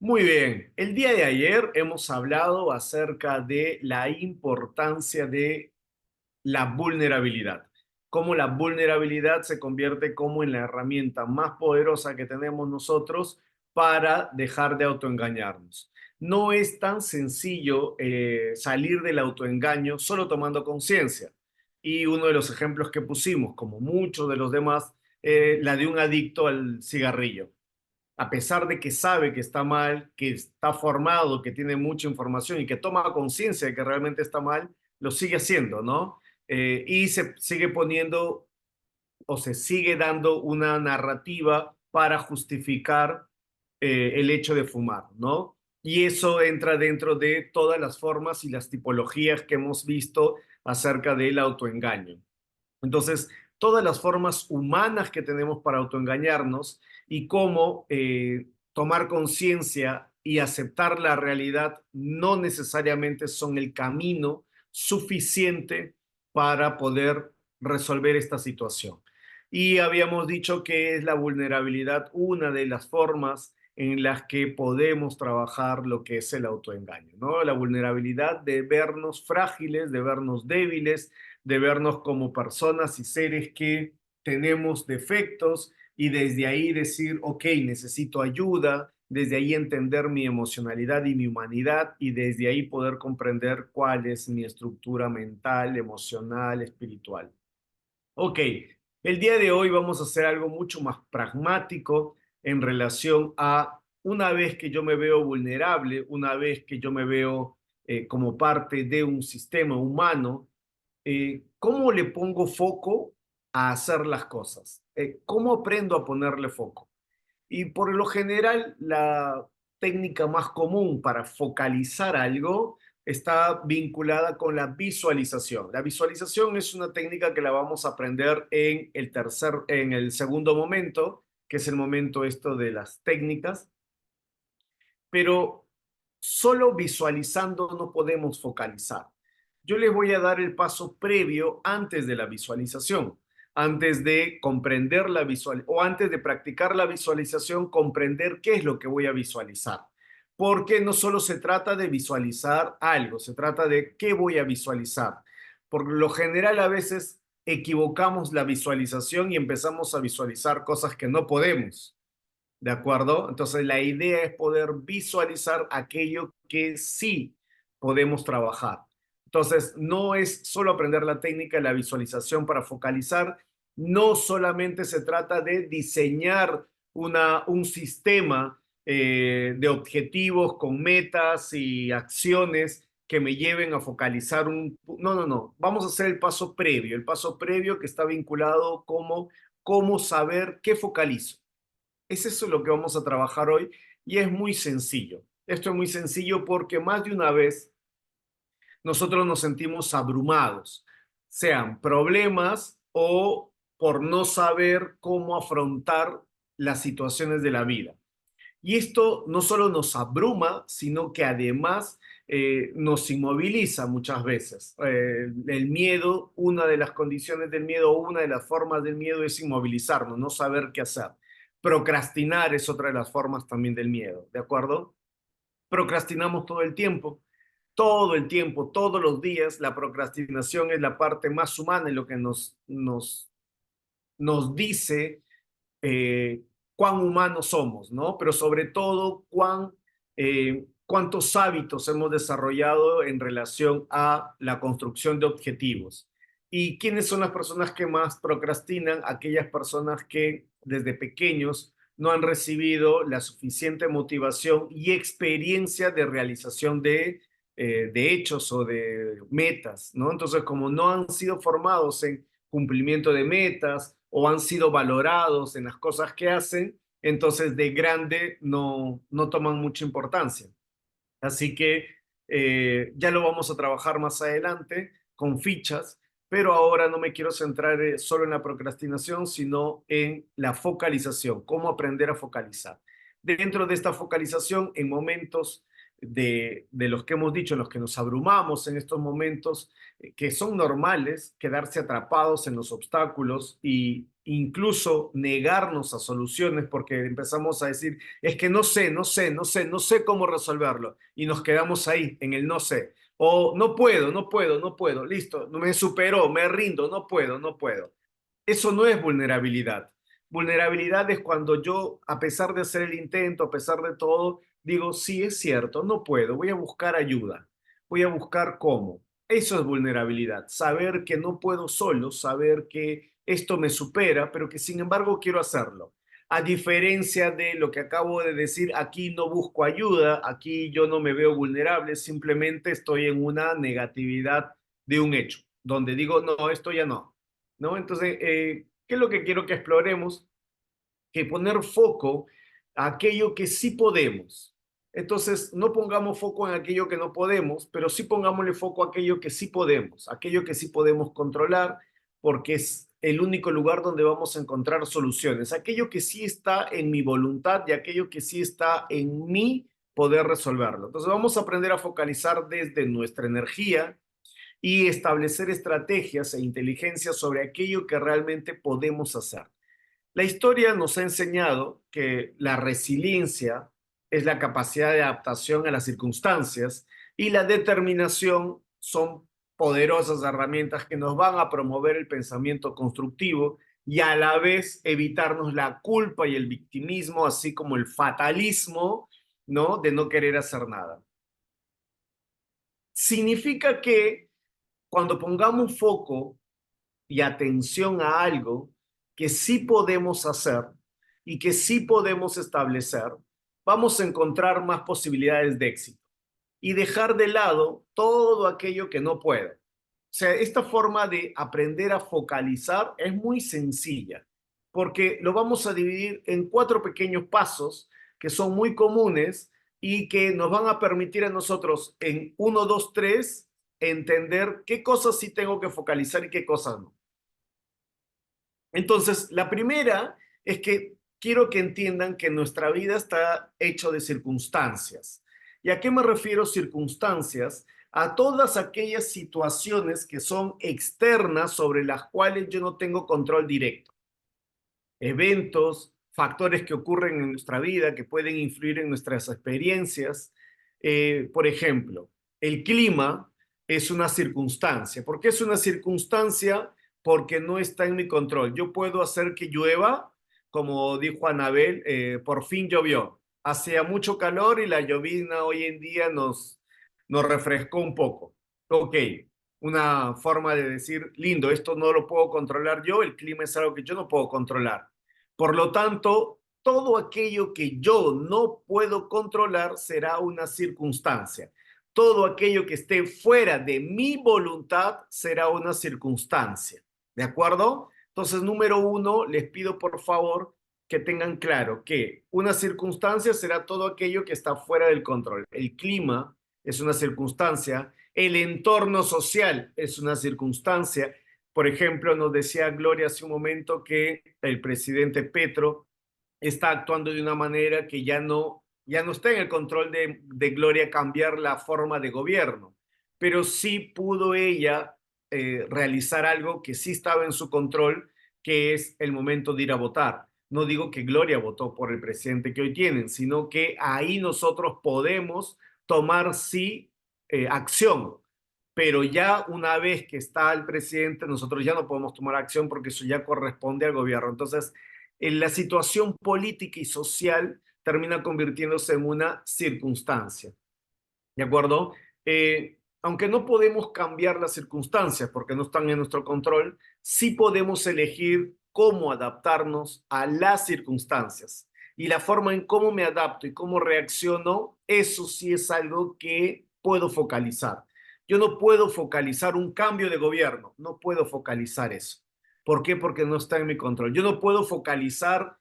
Muy bien, el día de ayer hemos hablado acerca de la importancia de la vulnerabilidad, cómo la vulnerabilidad se convierte como en la herramienta más poderosa que tenemos nosotros para dejar de autoengañarnos. No es tan sencillo salir del autoengaño solo tomando conciencia. Y uno de los ejemplos que pusimos, como muchos de los demás, la de un adicto al cigarrillo a pesar de que sabe que está mal, que está formado, que tiene mucha información y que toma conciencia de que realmente está mal, lo sigue haciendo, ¿no? Y se sigue poniendo o se sigue dando una narrativa para justificar el hecho de fumar, ¿no? Y eso entra dentro de todas las formas y las tipologías que hemos visto acerca del autoengaño. Entonces, todas las formas humanas que tenemos para autoengañarnos y cómo tomar conciencia y aceptar la realidad no necesariamente son el camino suficiente para poder resolver esta situación. Y habíamos dicho que es la vulnerabilidad una de las formas en las que podemos trabajar lo que es el autoengaño, ¿no? La vulnerabilidad de vernos frágiles, de vernos débiles, de vernos como personas y seres que tenemos defectos y desde ahí decir, ok, necesito ayuda, desde ahí entender mi emocionalidad y mi humanidad y desde ahí poder comprender cuál es mi estructura mental, emocional, espiritual. Ok, el día de hoy vamos a hacer algo mucho más pragmático en relación a una vez que yo me veo vulnerable, una vez que yo me veo como parte de un sistema humano, ¿cómo le pongo foco a hacer las cosas? ¿Cómo aprendo a ponerle foco? Y por lo general, la técnica más común para focalizar algo está vinculada con la visualización. La visualización es una técnica que la vamos a aprender en el segundo momento, que es el momento esto de las técnicas, pero solo visualizando no podemos focalizar. Yo les voy a dar el paso previo antes de la visualización, antes de comprender la visual o antes de practicar la visualización, comprender qué es lo que voy a visualizar. Porque no solo se trata de visualizar algo, se trata de qué voy a visualizar. Por lo general a veces equivocamos la visualización y empezamos a visualizar cosas que no podemos. ¿De acuerdo? Entonces, la idea es poder visualizar aquello que sí podemos trabajar. Entonces, no es solo aprender la técnica de la visualización para focalizar, no solamente se trata de diseñar un sistema de objetivos con metas y acciones que me lleven a focalizar un... No, no, no. Vamos a hacer el paso previo que está vinculado como cómo saber qué focalizo. Es eso lo que vamos a trabajar hoy y es muy sencillo. Esto es muy sencillo porque más de una vez nosotros nos sentimos abrumados, sean problemas o por no saber cómo afrontar las situaciones de la vida. Y esto no solo nos abruma, sino que además nos inmoviliza muchas veces. El miedo, una de las condiciones del miedo, una de las formas del miedo es inmovilizarnos, no saber qué hacer. Procrastinar es otra de las formas también del miedo, ¿de acuerdo? Procrastinamos todo el tiempo, todos los días. La procrastinación es la parte más humana en lo que nos dice cuán humanos somos, ¿no? Pero sobre todo cuántos hábitos hemos desarrollado en relación a la construcción de objetivos. ¿Y quiénes son las personas que más procrastinan? Aquellas personas que desde pequeños no han recibido la suficiente motivación y experiencia de realización de hechos o de metas, ¿no? Entonces, como no han sido formados en cumplimiento de metas o han sido valorados en las cosas que hacen, entonces de grande no toman mucha importancia. Así que ya lo vamos a trabajar más adelante con fichas, pero ahora no me quiero centrar solo en la procrastinación, sino en la focalización, cómo aprender a focalizar. Dentro de esta focalización, en momentos de los que hemos dicho, en los que nos abrumamos en estos momentos, que son normales, quedarse atrapados en los obstáculos y incluso negarnos a soluciones porque empezamos a decir, es que no sé, no sé, no sé, no sé cómo resolverlo y nos quedamos ahí en el no sé. O no puedo, no puedo, no puedo, listo, me superó, me rindo, no puedo, no puedo. Eso no es vulnerabilidad. Vulnerabilidad es cuando yo, a pesar de hacer el intento, a pesar de todo, digo, sí, es cierto, no puedo, voy a buscar ayuda, voy a buscar cómo. Eso es vulnerabilidad, saber que no puedo solo, saber que esto me supera, pero que sin embargo quiero hacerlo. A diferencia de lo que acabo de decir, aquí no busco ayuda, aquí yo no me veo vulnerable, simplemente estoy en una negatividad de un hecho, donde digo, no, esto ya no. ¿No? Entonces, ¿qué es lo que quiero que exploremos? Que poner foco a aquello que sí podemos. Entonces, no pongamos foco en aquello que no podemos, pero sí pongámosle foco a aquello que sí podemos, aquello que sí podemos controlar, porque es el único lugar donde vamos a encontrar soluciones, aquello que sí está en mi voluntad y aquello que sí está en mí poder resolverlo. Entonces, vamos a aprender a focalizar desde nuestra energía, y establecer estrategias e inteligencia sobre aquello que realmente podemos hacer. La historia nos ha enseñado que la resiliencia es la capacidad de adaptación a las circunstancias y la determinación son poderosas herramientas que nos van a promover el pensamiento constructivo y a la vez evitarnos la culpa y el victimismo, así como el fatalismo, ¿no? De no querer hacer nada. Significa que cuando pongamos foco y atención a algo que sí podemos hacer y que sí podemos establecer, vamos a encontrar más posibilidades de éxito y dejar de lado todo aquello que no puede. O sea, esta forma de aprender a focalizar es muy sencilla, porque lo vamos a dividir en cuatro pequeños pasos que son muy comunes y que nos van a permitir a nosotros en uno, dos, tres entender qué cosas sí tengo que focalizar y qué cosas no. Entonces, la primera es que quiero que entiendan que nuestra vida está hecho de circunstancias. ¿Y a qué me refiero circunstancias? A todas aquellas situaciones que son externas sobre las cuales yo no tengo control directo. Eventos, factores que ocurren en nuestra vida que pueden influir en nuestras experiencias. Por ejemplo, el clima es una circunstancia. ¿Por qué es una circunstancia? Porque no está en mi control. Yo puedo hacer que llueva, como dijo Anabel, por fin llovió. Hacía mucho calor y la llovizna hoy en día nos refrescó un poco. Ok, una forma de decir, lindo, esto no lo puedo controlar yo, el clima es algo que yo no puedo controlar. Por lo tanto, todo aquello que yo no puedo controlar será una circunstancia. Todo aquello que esté fuera de mi voluntad será una circunstancia. ¿De acuerdo? Entonces, número uno, les pido por favor que tengan claro que una circunstancia será todo aquello que está fuera del control. El clima es una circunstancia, el entorno social es una circunstancia. Por ejemplo, nos decía Gloria hace un momento que el presidente Petro está actuando de una manera que ya no está en el control de Gloria cambiar la forma de gobierno, pero sí pudo ella realizar algo que sí estaba en su control, que es el momento de ir a votar. No digo que Gloria votó por el presidente que hoy tienen, sino que ahí nosotros podemos tomar sí acción, pero ya una vez que está el presidente, nosotros ya no podemos tomar acción porque eso ya corresponde al gobierno. Entonces, en la situación política y social termina convirtiéndose en una circunstancia. ¿De acuerdo? Aunque no podemos cambiar las circunstancias porque no están en nuestro control, sí podemos elegir cómo adaptarnos a las circunstancias. Y la forma en cómo me adapto y cómo reacciono, eso sí es algo que puedo focalizar. Yo no puedo focalizar un cambio de gobierno, no puedo focalizar eso. ¿Por qué? Porque no está en mi control. Yo no puedo focalizar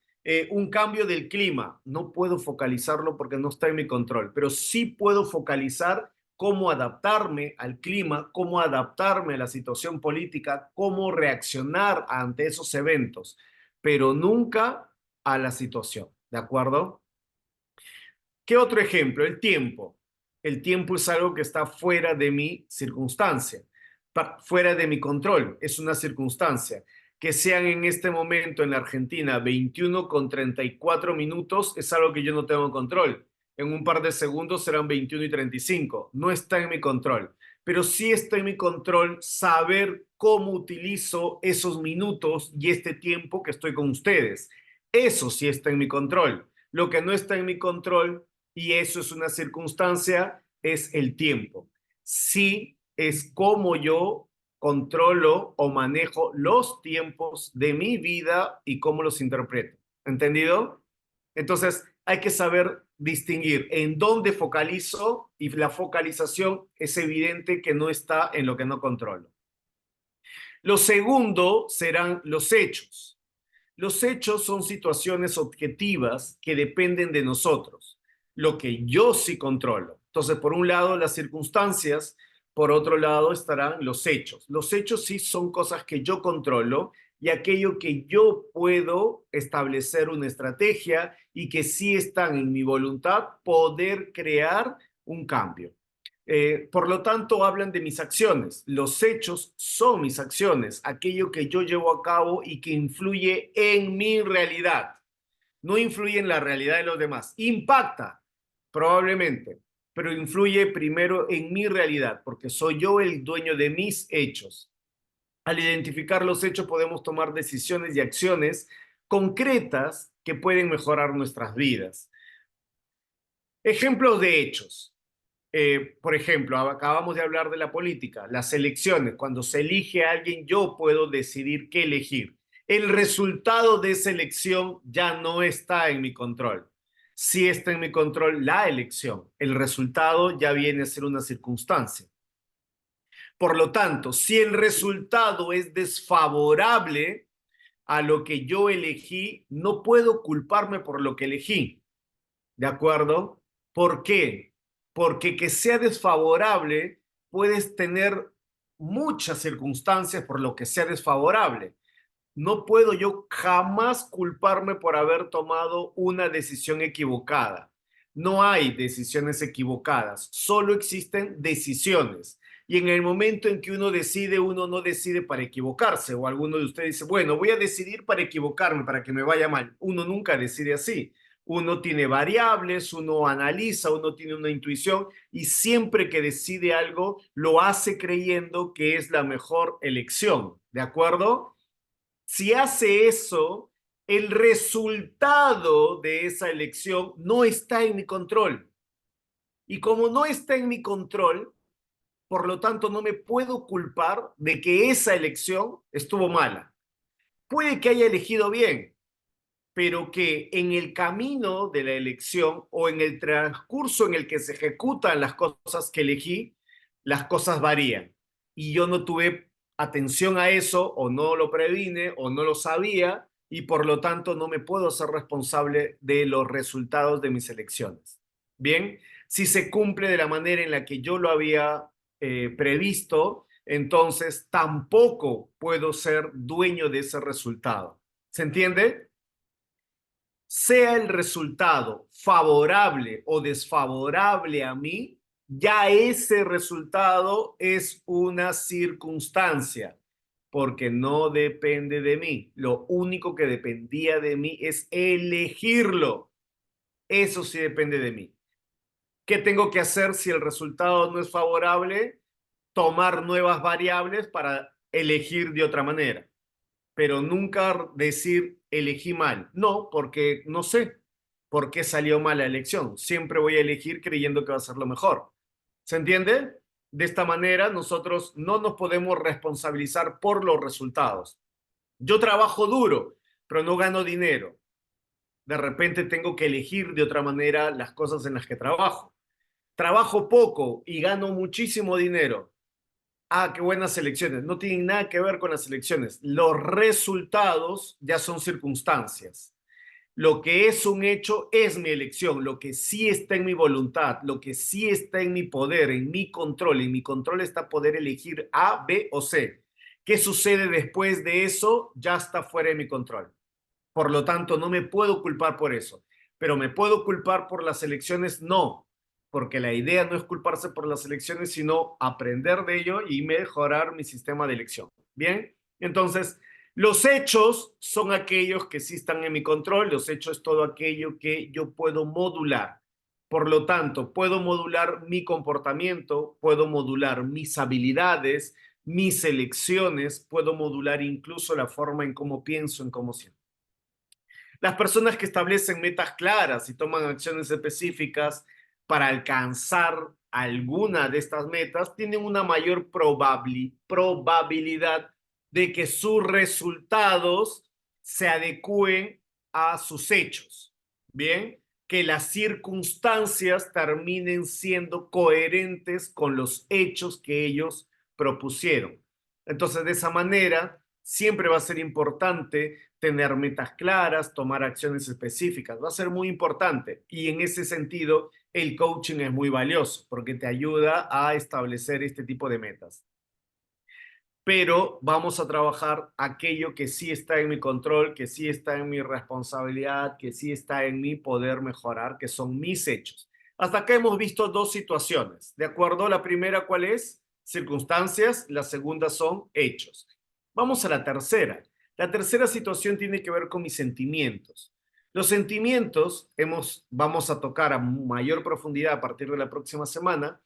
un cambio del clima. No puedo focalizarlo porque no está en mi control, pero sí puedo focalizar cómo adaptarme al clima, cómo adaptarme a la situación política, cómo reaccionar ante esos eventos, pero nunca a la situación. ¿De acuerdo? ¿Qué otro ejemplo? El tiempo. El tiempo es algo que está fuera de mi circunstancia, fuera de mi control, es una circunstancia. Que sean en este momento en la Argentina 21:34, es algo que yo no tengo control. En un par de segundos serán 21:35. No está en mi control. Pero sí está en mi control saber cómo utilizo esos minutos y este tiempo que estoy con ustedes. Eso sí está en mi control. Lo que no está en mi control, y eso es una circunstancia, es el tiempo. Sí es cómo yo controlo o manejo los tiempos de mi vida y cómo los interpreto. ¿Entendido? Entonces, hay que saber distinguir en dónde focalizo, y la focalización es evidente que no está en lo que no controlo. Lo segundo serán los hechos. Los hechos son situaciones objetivas que dependen de nosotros, lo que yo sí controlo. Entonces, por un lado, las circunstancias, por otro lado estarán los hechos. Los hechos sí son cosas que yo controlo y aquello que yo puedo establecer una estrategia y que sí están en mi voluntad poder crear un cambio. Por lo tanto, hablan de mis acciones. Los hechos son mis acciones, aquello que yo llevo a cabo y que influye en mi realidad. No influye en la realidad de los demás. Impacta, probablemente, pero influye primero en mi realidad, porque soy yo el dueño de mis hechos. Al identificar los hechos podemos tomar decisiones y acciones concretas que pueden mejorar nuestras vidas. Ejemplos de hechos. Por ejemplo, acabamos de hablar de la política, las elecciones. Cuando se elige a alguien, yo puedo decidir qué elegir. El resultado de esa elección ya no está en mi control. Sí está en mi control la elección. El resultado ya viene a ser una circunstancia. Por lo tanto, si el resultado es desfavorable a lo que yo elegí, no puedo culparme por lo que elegí. ¿De acuerdo? ¿Por qué? Porque que sea desfavorable, puedes tener muchas circunstancias por lo que sea desfavorable. No puedo yo jamás culparme por haber tomado una decisión equivocada. No hay decisiones equivocadas, solo existen decisiones. Y en el momento en que uno decide, uno no decide para equivocarse. O alguno de ustedes dice, bueno, voy a decidir para equivocarme, para que me vaya mal. Uno nunca decide así. Uno tiene variables, uno analiza, uno tiene una intuición y siempre que decide algo, lo hace creyendo que es la mejor elección. ¿De acuerdo? Si hace eso, el resultado de esa elección no está en mi control. Y como no está en mi control, por lo tanto no me puedo culpar de que esa elección estuvo mala. Puede que haya elegido bien, pero que en el camino de la elección o en el transcurso en el que se ejecutan las cosas que elegí, las cosas varían. Y yo no tuve atención a eso, o no lo previne, o no lo sabía, y por lo tanto no me puedo ser responsable de los resultados de mis elecciones. Bien, si se cumple de la manera en la que yo lo había previsto, entonces tampoco puedo ser dueño de ese resultado. ¿Se entiende? Sea el resultado favorable o desfavorable a mí, ya ese resultado es una circunstancia, porque no depende de mí. Lo único que dependía de mí es elegirlo. Eso sí depende de mí. ¿Qué tengo que hacer si el resultado no es favorable? Tomar nuevas variables para elegir de otra manera, pero nunca decir elegí mal. No, porque no sé por qué salió mal la elección. Siempre voy a elegir creyendo que va a ser lo mejor. ¿Se entiende? De esta manera, nosotros no nos podemos responsabilizar por los resultados. Yo trabajo duro, pero no gano dinero. De repente tengo que elegir de otra manera las cosas en las que trabajo. Trabajo poco y gano muchísimo dinero. Ah, qué buenas elecciones. No tienen nada que ver con las elecciones. Los resultados ya son circunstancias. Lo que es un hecho es mi elección. Lo que sí está en mi voluntad, lo que sí está en mi poder, en mi control. En mi control está poder elegir A, B o C. ¿Qué sucede después de eso? Ya está fuera de mi control. Por lo tanto, no me puedo culpar por eso. Pero me puedo culpar por las elecciones, no, porque la idea no es culparse por las elecciones, sino aprender de ello y mejorar mi sistema de elección. Bien, entonces, Los hechos son aquellos que sí están en mi control. Los hechos es todo aquello que yo puedo modular. Por lo tanto, puedo modular mi comportamiento, puedo modular mis habilidades, mis elecciones, puedo modular incluso la forma en cómo pienso, en cómo siento. Las personas que establecen metas claras y toman acciones específicas para alcanzar alguna de estas metas tienen una mayor probabilidad de que sus resultados se adecúen a sus hechos. Bien, que las circunstancias terminen siendo coherentes con los hechos que ellos propusieron. Entonces, de esa manera, siempre va a ser importante tener metas claras, tomar acciones específicas. Va a ser muy importante. Y en ese sentido, el coaching es muy valioso porque te ayuda a establecer este tipo de metas. Pero vamos a trabajar aquello que sí está en mi control, que sí está en mi responsabilidad, que sí está en mi poder mejorar, que son mis hechos. Hasta acá hemos visto dos situaciones. ¿De acuerdo? La primera, ¿cuál es? Circunstancias. La segunda son hechos. Vamos a la tercera. La tercera situación tiene que ver con mis sentimientos. Los sentimientos vamos a tocar a mayor profundidad a partir de la próxima semana.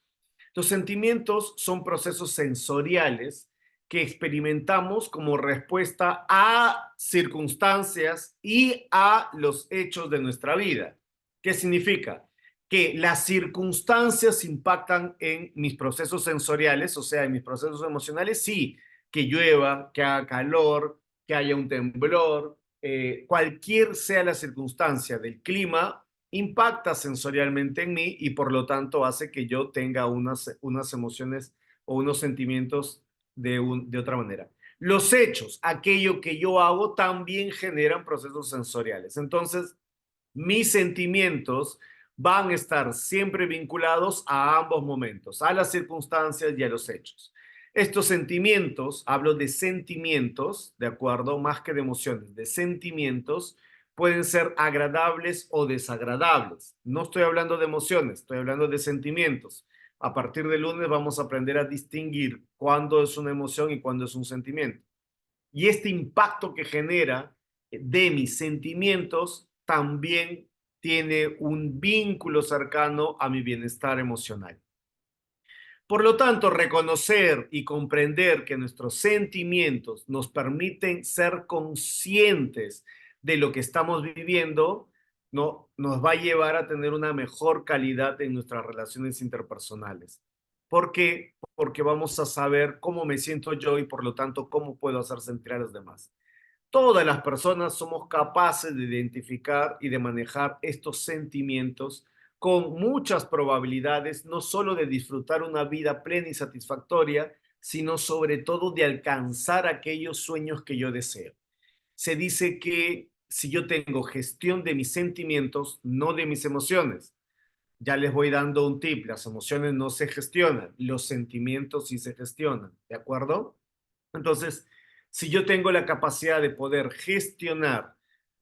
Los sentimientos son procesos sensoriales que experimentamos como respuesta a circunstancias y a los hechos de nuestra vida. ¿Qué significa? Que las circunstancias impactan en mis procesos sensoriales, o sea, en mis procesos emocionales, sí, que llueva, que haga calor, que haya un temblor, cualquier sea la circunstancia del clima, impacta sensorialmente en mí y por lo tanto hace que yo tenga unas emociones o unos sentimientos de otra manera. Los hechos, aquello que yo hago, también generan procesos sensoriales. Entonces, mis sentimientos van a estar siempre vinculados a ambos momentos, a las circunstancias y a los hechos. Estos sentimientos, hablo de sentimientos, ¿de acuerdo? Más que de emociones, de sentimientos, pueden ser agradables o desagradables. No estoy hablando de emociones, estoy hablando de sentimientos. A partir del lunes vamos a aprender a distinguir cuándo es una emoción y cuándo es un sentimiento. Y este impacto que genera de mis sentimientos también tiene un vínculo cercano a mi bienestar emocional. Por lo tanto, reconocer y comprender que nuestros sentimientos nos permiten ser conscientes de lo que estamos viviendo, ¿no? Nos va a llevar a tener una mejor calidad en nuestras relaciones interpersonales. ¿Por qué? Porque vamos a saber cómo me siento yo y por lo tanto cómo puedo hacer sentir a los demás. Todas las personas somos capaces de identificar y de manejar estos sentimientos con muchas probabilidades, no solo de disfrutar una vida plena y satisfactoria, sino sobre todo de alcanzar aquellos sueños que yo deseo. Se dice que si yo tengo gestión de mis sentimientos, no de mis emociones, ya les voy dando un tip, las emociones no se gestionan, los sentimientos sí se gestionan, ¿de acuerdo? Entonces, si yo tengo la capacidad de poder gestionar,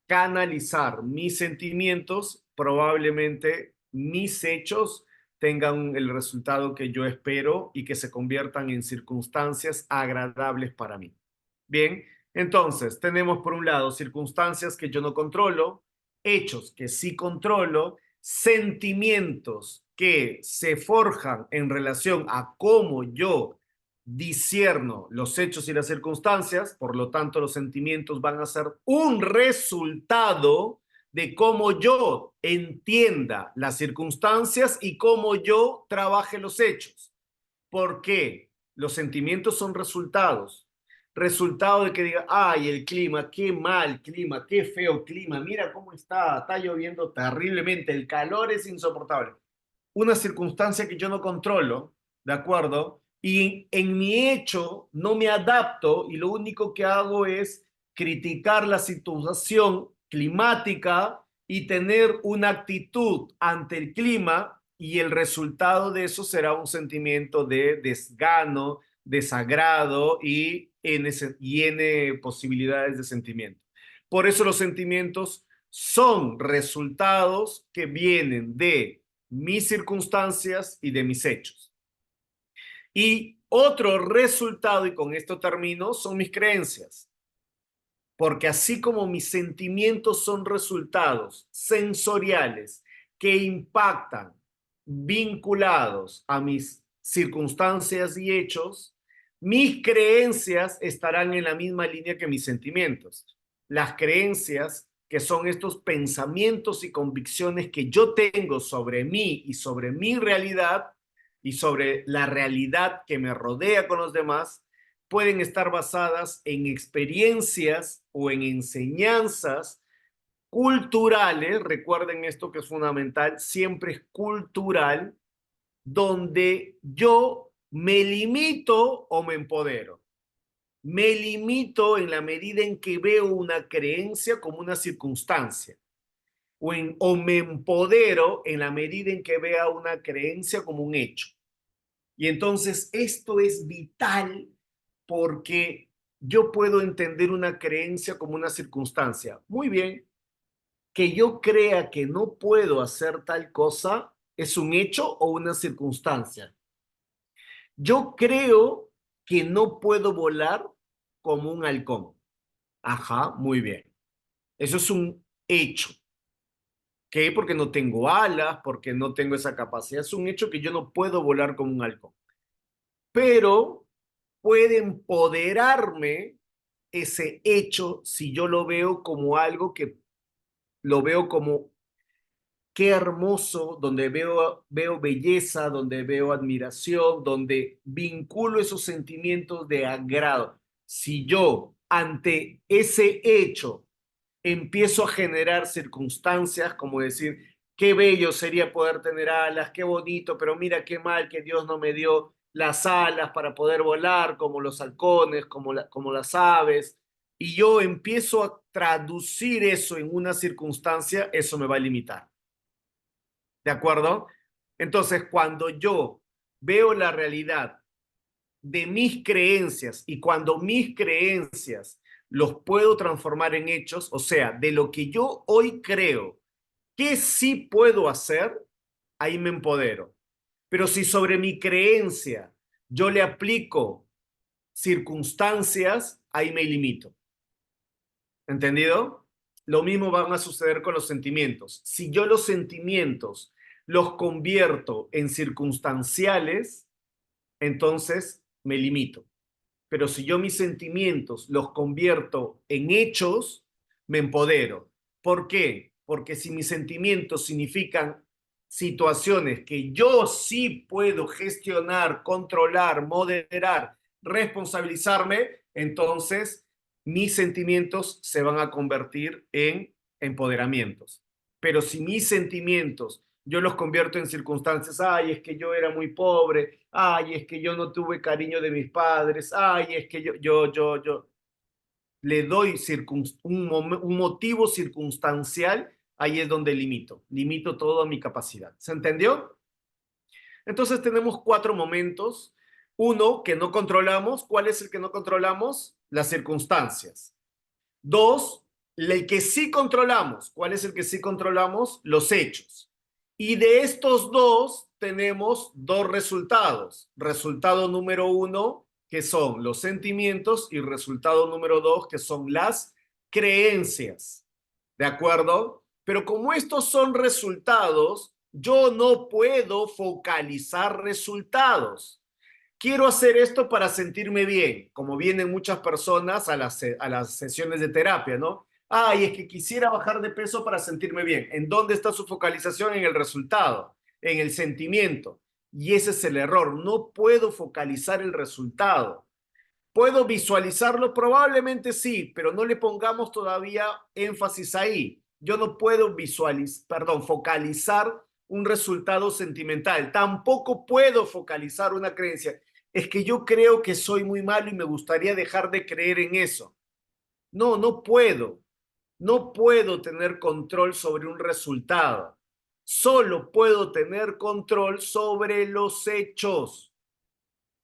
canalizar mis sentimientos, probablemente mis hechos tengan el resultado que yo espero y que se conviertan en circunstancias agradables para mí. Bien, entonces tenemos por un lado circunstancias que yo no controlo, hechos que sí controlo, sentimientos que se forjan en relación a cómo yo discierno los hechos y las circunstancias, por lo tanto los sentimientos van a ser un resultado de cómo yo entienda las circunstancias y cómo yo trabaje los hechos. ¿Por qué? Los sentimientos son resultados. Resultado de que diga, ay, el clima, qué mal clima, qué feo clima, mira cómo está lloviendo terriblemente, el calor es insoportable. Una circunstancia que yo no controlo, ¿de acuerdo? Y en mi hecho no me adapto y lo único que hago es criticar la situación climática y tener una actitud ante el clima y el resultado de eso será un sentimiento de desgano, desagrado y N posibilidades de sentimiento. Por eso los sentimientos son resultados que vienen de mis circunstancias y de mis hechos. Y otro resultado, y con esto termino, son mis creencias. porque así como mis sentimientos son resultados sensoriales que impactan vinculados a mis circunstancias y hechos, mis creencias estarán en la misma línea que mis sentimientos. Las creencias, que son estos pensamientos y convicciones que yo tengo sobre mí y sobre mi realidad y sobre la realidad que me rodea con los demás, pueden estar basadas en experiencias o en enseñanzas culturales. Recuerden esto que es fundamental, siempre es cultural, donde yo me limito o me empodero. Me limito en la medida en que veo una creencia como una circunstancia, o me empodero en la medida en que vea una creencia como un hecho. Y entonces esto es vital, porque yo puedo entender una creencia como una circunstancia. Muy bien, que yo crea que no puedo hacer tal cosa, ¿es un hecho o una circunstancia? Yo creo que no puedo volar como un halcón. Ajá, muy bien. Eso es un hecho. ¿Qué? Porque no tengo alas, porque no tengo esa capacidad. Es un hecho que yo no puedo volar como un halcón. Pero puede empoderarme ese hecho si yo lo veo como algo que lo veo como qué hermoso, donde veo belleza, donde veo admiración, donde vinculo esos sentimientos de agrado. Si yo ante ese hecho empiezo a generar circunstancias como decir, qué bello sería poder tener alas, qué bonito, pero mira qué mal que Dios no me dio las alas para poder volar como los halcones, como las aves, y yo empiezo a traducir eso en una circunstancia, eso me va a limitar. ¿De acuerdo? Entonces, cuando yo veo la realidad de mis creencias y cuando mis creencias los puedo transformar en hechos, o sea, de lo que yo hoy creo que sí puedo hacer, ahí me empodero. Pero si sobre mi creencia yo le aplico circunstancias, ahí me limito. ¿Entendido? Lo mismo van a suceder con los sentimientos. Si yo los sentimientos los convierto en circunstanciales, entonces me limito. Pero si yo mis sentimientos los convierto en hechos, me empodero. ¿Por qué? Porque si mis sentimientos significan situaciones que yo sí puedo gestionar, controlar, moderar, responsabilizarme, entonces mis sentimientos se van a convertir en empoderamientos. Pero si mis sentimientos yo los convierto en circunstancias, ay, es que yo era muy pobre, ay, es que yo no tuve cariño de mis padres, ay, es que yo le doy un motivo circunstancial, ahí es donde limito toda mi capacidad. ¿Se entendió? Entonces tenemos cuatro momentos. Uno, que no controlamos. ¿Cuál es el que no controlamos? Las circunstancias. Dos, el que sí controlamos. ¿Cuál es el que sí controlamos? Los hechos. Y de estos dos tenemos dos resultados. Resultado número uno, que son los sentimientos, y resultado número dos, que son las creencias. ¿De acuerdo? Pero como estos son resultados, yo no puedo focalizar resultados. Quiero hacer esto para sentirme bien, como vienen muchas personas a las sesiones de terapia, ¿no? Ay, es que quisiera bajar de peso para sentirme bien. ¿En dónde está su focalización? En el resultado, en el sentimiento. Y ese es el error. No puedo focalizar el resultado. ¿Puedo visualizarlo? Probablemente sí, pero no le pongamos todavía énfasis ahí. Yo no puedo focalizar un resultado sentimental. Tampoco puedo focalizar una creencia. Es que yo creo que soy muy malo y me gustaría dejar de creer en eso. No, no puedo. No puedo tener control sobre un resultado. Solo puedo tener control sobre los hechos.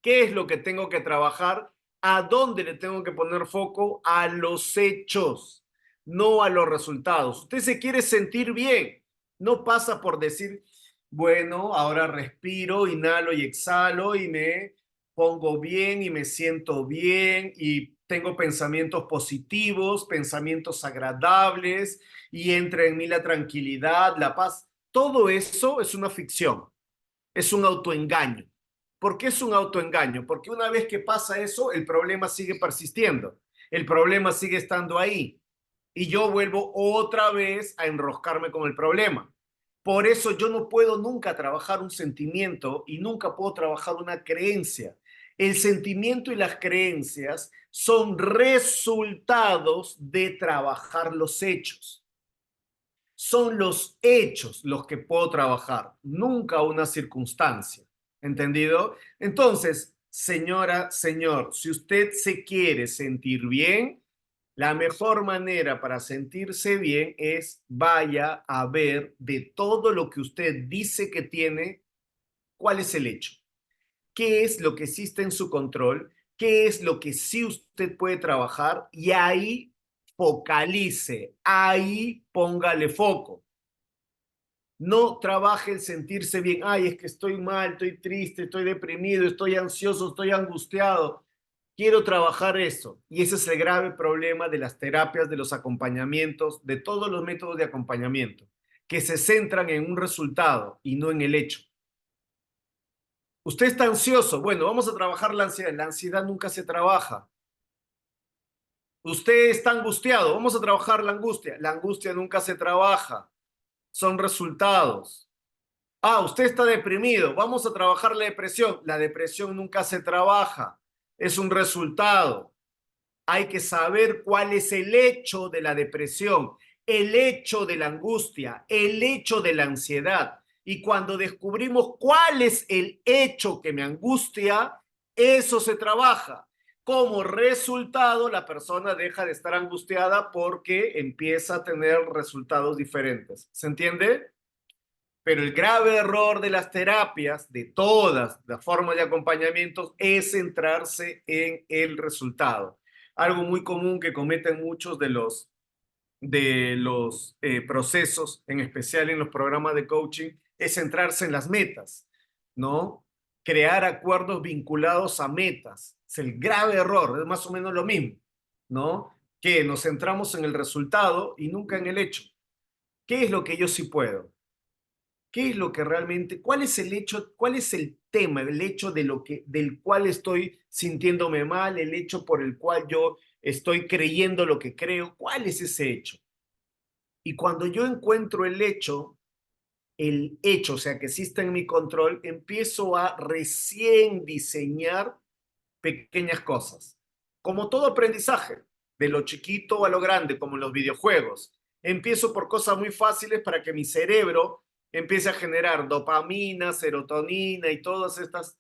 ¿Qué es lo que tengo que trabajar? ¿A dónde le tengo que poner foco? A los hechos, no a los resultados. Usted se quiere sentir bien, no pasa por decir, bueno, ahora respiro, inhalo y exhalo y me pongo bien y me siento bien y tengo pensamientos positivos, pensamientos agradables y entra en mí la tranquilidad, la paz. Todo eso es una ficción, es un autoengaño. ¿Por qué es un autoengaño? Porque una vez que pasa eso, el problema sigue persistiendo, el problema sigue estando ahí y yo vuelvo otra vez a enroscarme con el problema. Por eso yo no puedo nunca trabajar un sentimiento y nunca puedo trabajar una creencia. El sentimiento y las creencias son resultados de trabajar los hechos. Son los hechos los que puedo trabajar, nunca una circunstancia. ¿Entendido? Entonces, señora, señor, si usted se quiere sentir bien, la mejor manera para sentirse bien es vaya a ver de todo lo que usted dice que tiene, cuál es el hecho, qué es lo que existe en su control, qué es lo que sí usted puede trabajar y ahí focalice, ahí póngale foco. No trabaje el sentirse bien. Ay, es que estoy mal, estoy triste, estoy deprimido, estoy ansioso, estoy angustiado. Quiero trabajar eso. Y ese es el grave problema de las terapias, de los acompañamientos, de todos los métodos de acompañamiento, que se centran en un resultado y no en el hecho. Usted está ansioso. Bueno, vamos a trabajar la ansiedad. La ansiedad nunca se trabaja. Usted está angustiado. Vamos a trabajar la angustia. La angustia nunca se trabaja. Son resultados. Ah, usted está deprimido. Vamos a trabajar la depresión. La depresión nunca se trabaja. Es un resultado. Hay que saber cuál es el hecho de la depresión, el hecho de la angustia, el hecho de la ansiedad. Y cuando descubrimos cuál es el hecho que me angustia, eso se trabaja. Como resultado, la persona deja de estar angustiada porque empieza a tener resultados diferentes. ¿Se entiende? Pero el grave error de las terapias, de todas las formas de acompañamiento, es centrarse en el resultado. Algo muy común que cometen muchos de los procesos, en especial en los programas de coaching, es centrarse en las metas, ¿no? Crear acuerdos vinculados a metas. Es el grave error, es más o menos lo mismo, ¿no? Que nos centramos en el resultado y nunca en el hecho. ¿Qué es lo que yo sí puedo? ¿Qué es lo que realmente, cuál es el hecho, cuál es el tema, el hecho de lo que, del cual estoy sintiéndome mal, el hecho por el cual yo estoy creyendo lo que creo? ¿Cuál es ese hecho? Y cuando yo encuentro el hecho, o sea, que existe en mi control, empiezo a recién diseñar pequeñas cosas. Como todo aprendizaje, de lo chiquito a lo grande, como en los videojuegos. Empiezo por cosas muy fáciles para que mi cerebro empiece a generar dopamina, serotonina y todas estas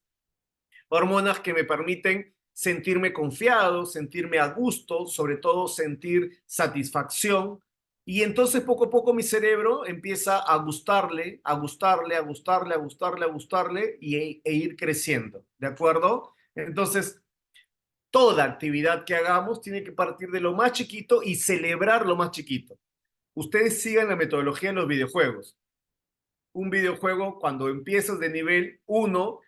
hormonas que me permiten sentirme confiado, sentirme a gusto, sobre todo sentir satisfacción. Y entonces poco a poco mi cerebro empieza a gustarle, a gustarle, a gustarle, a gustarle, a gustarle e ir creciendo. ¿De acuerdo? Entonces, toda actividad que hagamos tiene que partir de lo más chiquito y celebrar lo más chiquito. Ustedes sigan la metodología de los videojuegos. Un videojuego, cuando empiezas de nivel uno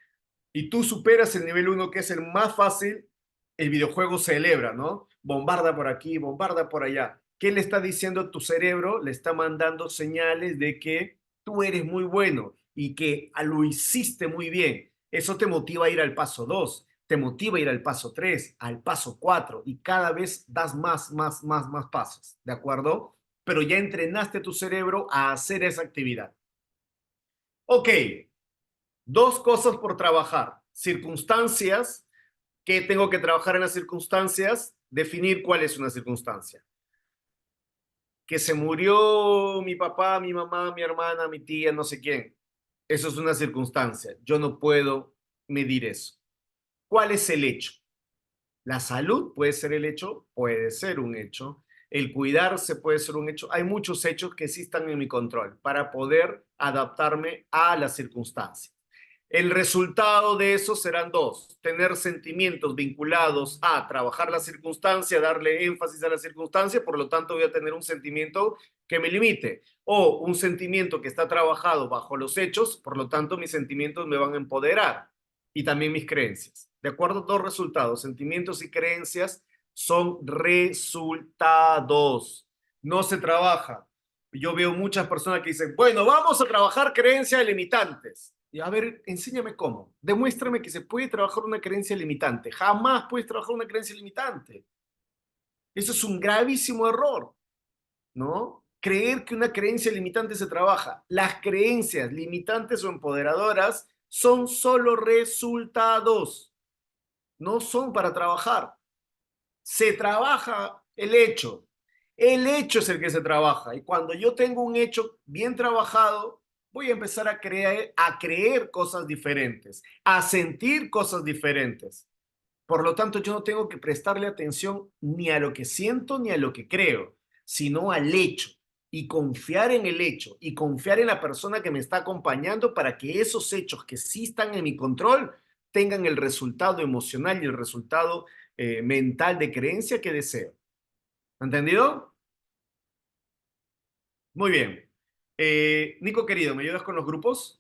y tú superas el nivel uno, que es el más fácil, el videojuego celebra, ¿no? Bombarda por aquí, bombarda por allá. ¿Qué le está diciendo tu cerebro? Le está mandando señales de que tú eres muy bueno y que lo hiciste muy bien. Eso te motiva a ir al paso 2, te motiva a ir al paso 3, al paso 4 y cada vez das más pasos, ¿de acuerdo? Pero ya entrenaste tu cerebro a hacer esa actividad. Ok, dos cosas por trabajar. Circunstancias, que tengo que trabajar en las circunstancias, definir cuál es una circunstancia. Que se murió mi papá, mi mamá, mi hermana, mi tía, no sé quién. Eso es una circunstancia. Yo no puedo medir eso. ¿Cuál es el hecho? La salud puede ser el hecho, puede ser un hecho. El cuidarse puede ser un hecho. Hay muchos hechos que sí están en mi control para poder adaptarme a las circunstancias. El resultado de eso serán dos: tener sentimientos vinculados a trabajar la circunstancia, darle énfasis a la circunstancia, por lo tanto voy a tener un sentimiento que me limite, o un sentimiento que está trabajado bajo los hechos, por lo tanto mis sentimientos me van a empoderar y también mis creencias. ¿De acuerdo? Dos resultados: sentimientos y creencias son resultados. No se trabaja. Yo veo muchas personas que dicen, bueno, vamos a trabajar creencias limitantes. Y a ver, enséñame cómo. Demuéstrame que se puede trabajar una creencia limitante. Jamás puedes trabajar una creencia limitante. Eso es un gravísimo error, ¿no? Creer que una creencia limitante se trabaja. Las creencias limitantes o empoderadoras son solo resultados, no son para trabajar. Se trabaja el hecho. El hecho es el que se trabaja. Y cuando yo tengo un hecho bien trabajado, voy a empezar a creer cosas diferentes, a sentir cosas diferentes. Por lo tanto, yo no tengo que prestarle atención ni a lo que siento ni a lo que creo, sino al hecho y confiar en el hecho y confiar en la persona que me está acompañando para que esos hechos que sí están en mi control tengan el resultado emocional y el resultado mental de creencia que deseo. ¿Entendido? Muy bien. Nico querido, ¿me ayudas con los grupos?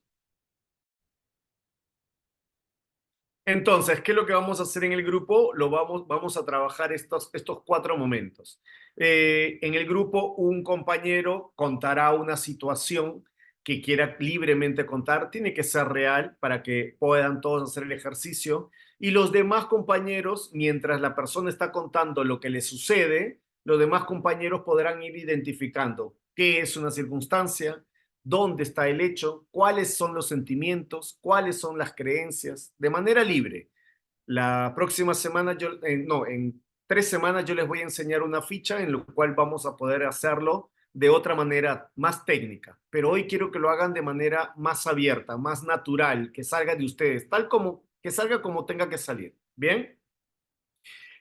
Entonces, ¿qué es lo que vamos a hacer en el grupo? Vamos a trabajar estos cuatro momentos. En el grupo, un compañero contará una situación que quiera libremente contar. Tiene que ser real para que puedan todos hacer el ejercicio. Y los demás compañeros, mientras la persona está contando lo que le sucede, los demás compañeros podrán ir identificando qué es una circunstancia, dónde está el hecho, cuáles son los sentimientos, cuáles son las creencias, de manera libre. La próxima semana, no, en 3 semanas yo les voy a enseñar una ficha en la cual vamos a poder hacerlo de otra manera más técnica, pero hoy quiero que lo hagan de manera más abierta, más natural, que salga de ustedes, tal como que salga como tenga que salir. ¿Bien?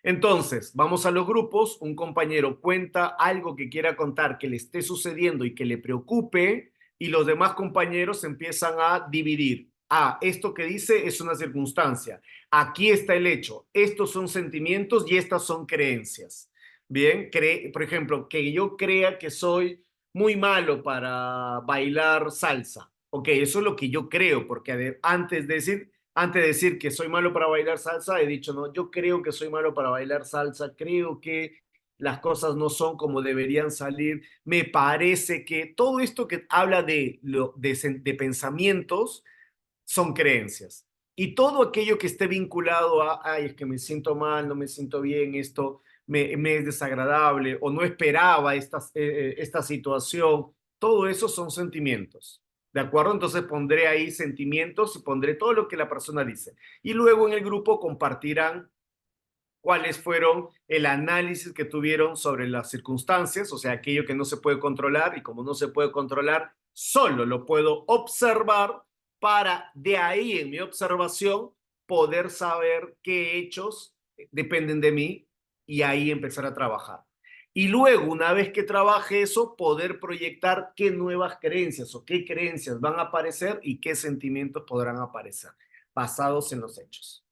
Entonces, vamos a los grupos, un compañero cuenta algo que quiera contar que le esté sucediendo y que le preocupe, y los demás compañeros empiezan a dividir. Ah, esto que dice es una circunstancia. Aquí está el hecho. Estos son sentimientos y estas son creencias. Bien, por ejemplo, que yo crea que soy muy malo para bailar salsa. Ok, eso es lo que yo creo, porque antes de decir que soy malo para bailar salsa, he dicho, no, yo creo que soy malo para bailar salsa, creo que las cosas no son como deberían salir, me parece que todo esto que habla de pensamientos son creencias. Y todo aquello que esté vinculado a, ay, es que me siento mal, no me siento bien, esto me es desagradable o no esperaba esta situación, todo eso son sentimientos. ¿De acuerdo? Entonces pondré ahí sentimientos y pondré todo lo que la persona dice. Y luego en el grupo compartirán cuáles fueron el análisis que tuvieron sobre las circunstancias, o sea, aquello que no se puede controlar y como no se puede controlar, solo lo puedo observar para de ahí en mi observación poder saber qué hechos dependen de mí y ahí empezar a trabajar. Y luego, una vez que trabaje eso, poder proyectar qué nuevas creencias o qué creencias van a aparecer y qué sentimientos podrán aparecer basados en los hechos.